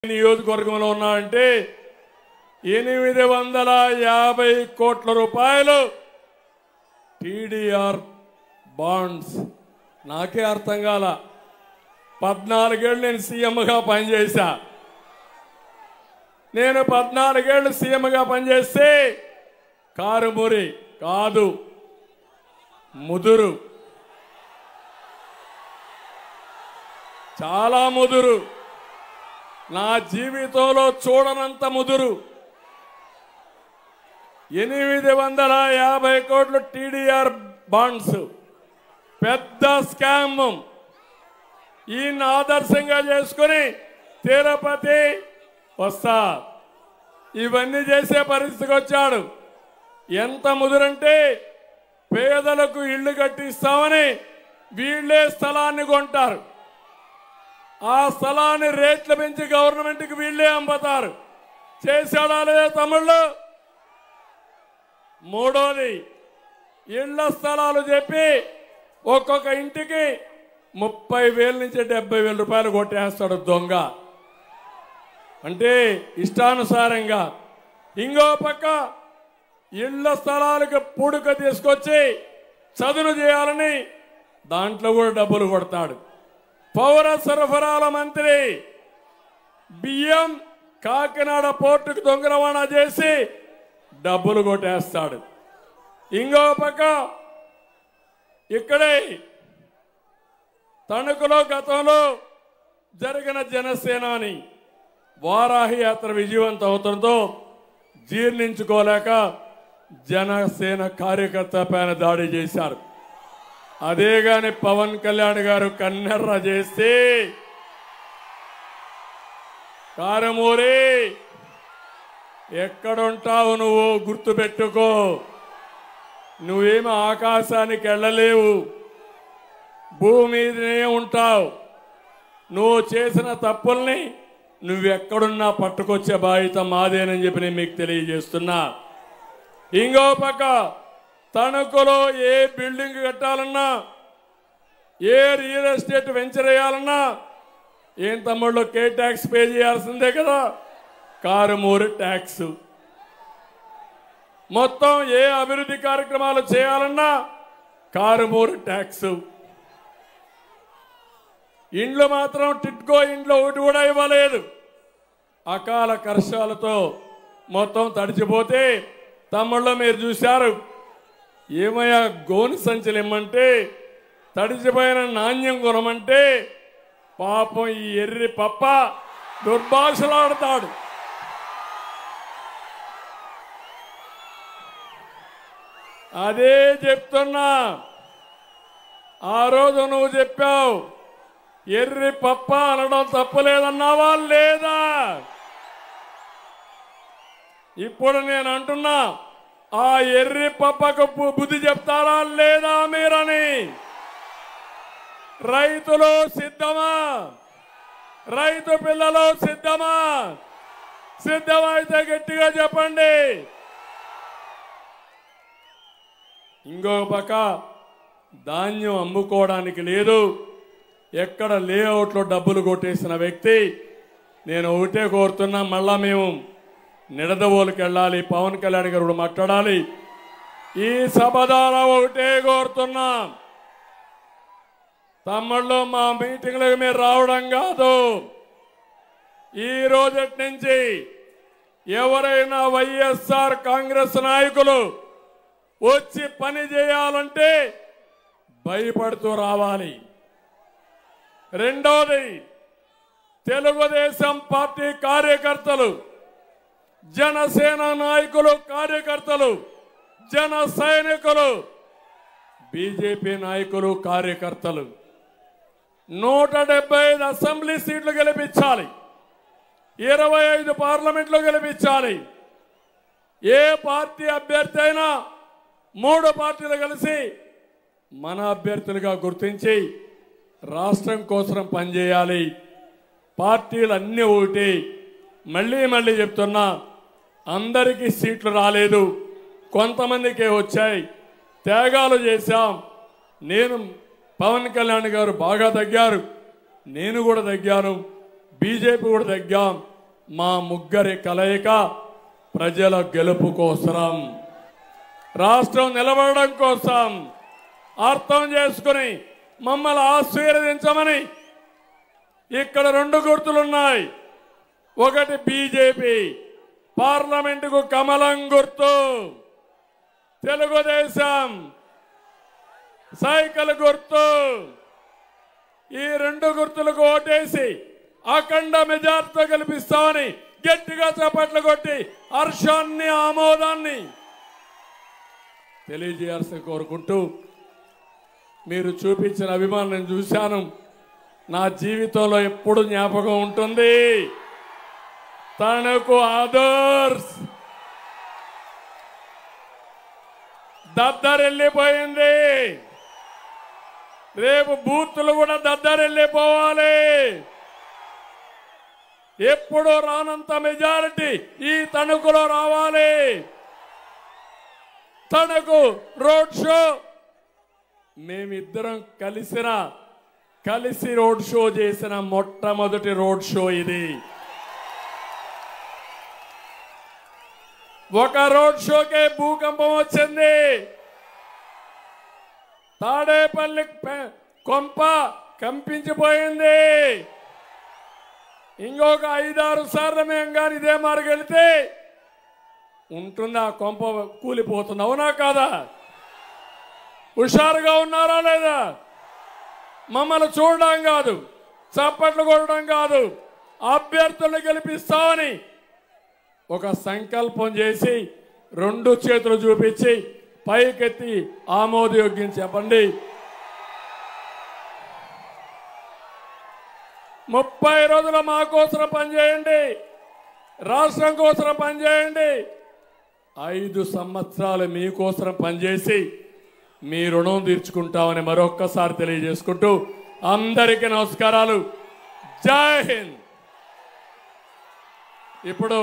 నియోజకవర్గంలో ఉన్నారంటే 850 కోట్ల రూపాయలు టీడీఆర్ బాండ్స్. నాకే అర్థం కాల. 14 ఏళ్ళు నేను సీఎంగా పనిచేశా. నేను 14 ఏళ్ళు సీఎంగా పనిచేస్తే కారుమూరి కాదు, ముదురు, చాలా ముదురు, నా జీవితంలో చూడనంత ముదురు. 850 కోట్లు టీడీఆర్ బాండ్స్ పెద్ద స్కామ్. ఈయన ఆదర్శంగా చేసుకుని తిరుపతి వస్తా ఇవన్నీ చేసే పరిస్థితికి వచ్చాడు. ఎంత ముదురంటే పేదలకు ఇళ్లు కట్టిస్తామని వీళ్ళే స్థలాన్ని కొంటారు. ఆ స్థలాన్ని రేట్లు పెంచి గవర్నమెంట్కి వీళ్ళే అమ్ముతారు. చేశాడా లేదా తమ్ముళ్ళు? మూడోది, ఇళ్ల స్థలాలు చెప్పి ఒక్కొక్క ఇంటికి 30,000 నుంచి 70,000 రూపాయలు కొట్టేస్తాడు దొంగ. అంటే ఇష్టానుసారంగా. ఇంకో పక్క ఇళ్ల స్థలాలకు పూడుక తీసుకొచ్చి చదును చేయాలని దాంట్లో కూడా డబ్బులు కొడతాడు. పౌర సరఫరాల మంత్రి బియ్యం కాకినాడ పోర్టుకు దొంగ రవాణా చేసి డబ్బులు కొట్టేస్తాడు. ఇంకో పక్క ఇక్కడే తణుకులో గతంలో జరిగిన జనసేనాని వారాహి యాత్ర విజయవంతం అవుతుందో జీర్ణించుకోలేక జనసేన కార్యకర్త పైన దాడి చేశారు. అదే గాని పవన్ కళ్యాణ్ గారు కన్నెర్ర చేస్తే, కారమూరి ఎక్కడుంటావు నువ్వు గుర్తుపెట్టుకో. నువ్వేమో ఆకాశానికి వెళ్ళలేవు, భూమి మీదనే ఉంటావు. నువ్వు చేసిన తప్పుల్ని నువ్వెక్కడున్నా పట్టుకొచ్చే బాధ్యత మాదేనని చెప్పి నేను మీకు తెలియజేస్తున్నా. ఇంకో పక్క తణుకులో ఏ బిల్డింగ్ కట్టాలన్నా, ఏ రియల్ ఎస్టేట్ వెంచర్ వేయాలన్నా ఏం తమ్ముళ్ళు కే ట్యాక్స్ పే చేయాల్సిందే కదా. కారుమూరి ట్యాక్స్. మొత్తం ఏ అభివృద్ధి కార్యక్రమాలు చేయాలన్నా కారుమూరి ట్యాక్స్. ఇండ్లు మాత్రం టిట్కో ఇంట్లో ఒకటి కూడా ఇవ్వలేదు. అకాల వర్షాలతో మొత్తం తడిచిపోతే తమ్ముళ్ళు మీరు చూశారు. ఏమయ్యా గోని సంచులు ఇమ్మంటే తడిచిపోయిన నాణ్యం కొనమంటే పాపం ఈ ఎర్రి పప్ప దుర్భాషలాడతాడు. అదే చెప్తున్నా. ఆ రోజు నువ్వు చెప్పావు ఎర్రి పప్ప అనడం తప్పులేదన్నావా లేదా? ఇప్పుడు నేను అంటున్నా, ఆ ఎర్రి పప్పకు బుద్ధి చెప్తారా లేదా మీరని. రైతులు సిద్ధమా? రైతు పిల్లలు సిద్ధమా? సిద్ధమైతే గట్టిగా చెప్పండి. ఇంకో పక్క ధాన్యం అమ్ముకోవడానికి లేదు. ఎక్కడ లేఅవుట్లో డబ్బులు కొట్టేసిన వ్యక్తి. నేను ఒకటే కోరుతున్నా, మళ్ళా మేము నిడదవోలుకి వెళ్ళాలి, పవన్ కళ్యాణ్ గారు మాట్లాడాలి. ఈ సభ ద్వారా ఒకటే కోరుతున్నా, తమ్ముళ్ళు మా మీటింగ్లకు మీరు రావడం కాదు. ఈ రోజటి నుంచి ఎవరైనా వైఎస్ఆర్ కాంగ్రెస్ నాయకులు వచ్చి పని చేయాలంటే భయపడుతూ రావాలి. రెండోది, తెలుగుదేశం పార్టీ కార్యకర్తలు, జనసేన నాయకులు కార్యకర్తలు, జన సైనికులు, బీజేపీ నాయకులు కార్యకర్తలు 175 అసెంబ్లీ సీట్లు గెలిపించాలి, 25 పార్లమెంట్లో గెలిపించాలి. ఏ పార్టీ అభ్యర్థి అయినా 3 పార్టీలు కలిసి మన అభ్యర్థులుగా గుర్తించి రాష్ట్రం కోసం పనిచేయాలి. పార్టీలు అన్నీ ఒకటి. మళ్ళీ చెప్తున్నా, అందరికీ సీట్లు రాలేదు, కొంతమందికే వచ్చాయి. త్యాగాలు చేశాం. నేను పవన్ కళ్యాణ్ గారు బాగా తగ్గారు, నేను కూడా తగ్గాను, బీజేపీ కూడా తగ్గాం. మా ముగ్గురి కలయిక ప్రజల గెలుపు కోసం, రాష్ట్రం నిలబడడం కోసం అర్థం చేసుకుని మమ్మల్ని ఆశీర్వదించమని ఇక్కడ 2 గుర్తులున్నాయి. ఒకటి బీజేపీ పార్లమెంటుకు కమలం గుర్తు, తెలుగుదేశం సైకిల్ గుర్తు. ఈ 2 గుర్తులకు ఓటేసి అఖండ మెజార్టీతో గెలిపిస్తామని గట్టిగా చప్పట్లు కొట్టి హర్షాన్ని ఆమోదాన్ని తెలియజేయాల్సి కోరుకుంటూ, మీరు చూపించిన అభిమానం నేను చూశాను. నా జీవితంలో ఎప్పుడు జ్ఞాపకం ఉంటుంది. తణుకు ఆదర్శ్ దద్దరెళ్ళిపోయింది. రేపు బూతులు కూడా దద్దరెళ్ళిపోవాలి. ఎప్పుడు రానంత మెజారిటీ ఈ తణుకులో రావాలి. తణుకు రోడ్ షో మేమిద్దరం కలిసి రోడ్ షో చేసిన మొట్టమొదటి రోడ్ షో ఇది. ఒక రోడ్ షోకే భూకంపం వచ్చింది. తాడేపల్లి కొంప కంపించిపోయింది. ఇంకొక 5-6 సార్లు మేము కానీ ఇదే మార్గం వెళితే ఉంటుంది, ఆ కొంప కూలిపోతుంది. అవునా కాదా? హుషారుగా ఉన్నారా లేదా? మమ్మల్ని చూడడం కాదు, చప్పట్లు కొట్టడం కాదు, అభ్యర్థులను గెలిపిస్తామని ఒక సంకల్పం చేసి 2 చేతులు చూపించి పైకెత్తి ఆమోదయోగ్యం చెప్పండి. 30 రోజులు మా కోసం పనిచేయండి, రాష్ట్రం కోసం పనిచేయండి. 5 సంవత్సరాలు మీకోసం పనిచేసి మీ రుణం తీర్చుకుంటామని మరొక్కసారి తెలియజేసుకుంటూ అందరికీ నమస్కారాలు. జై హింద్. ఇప్పుడు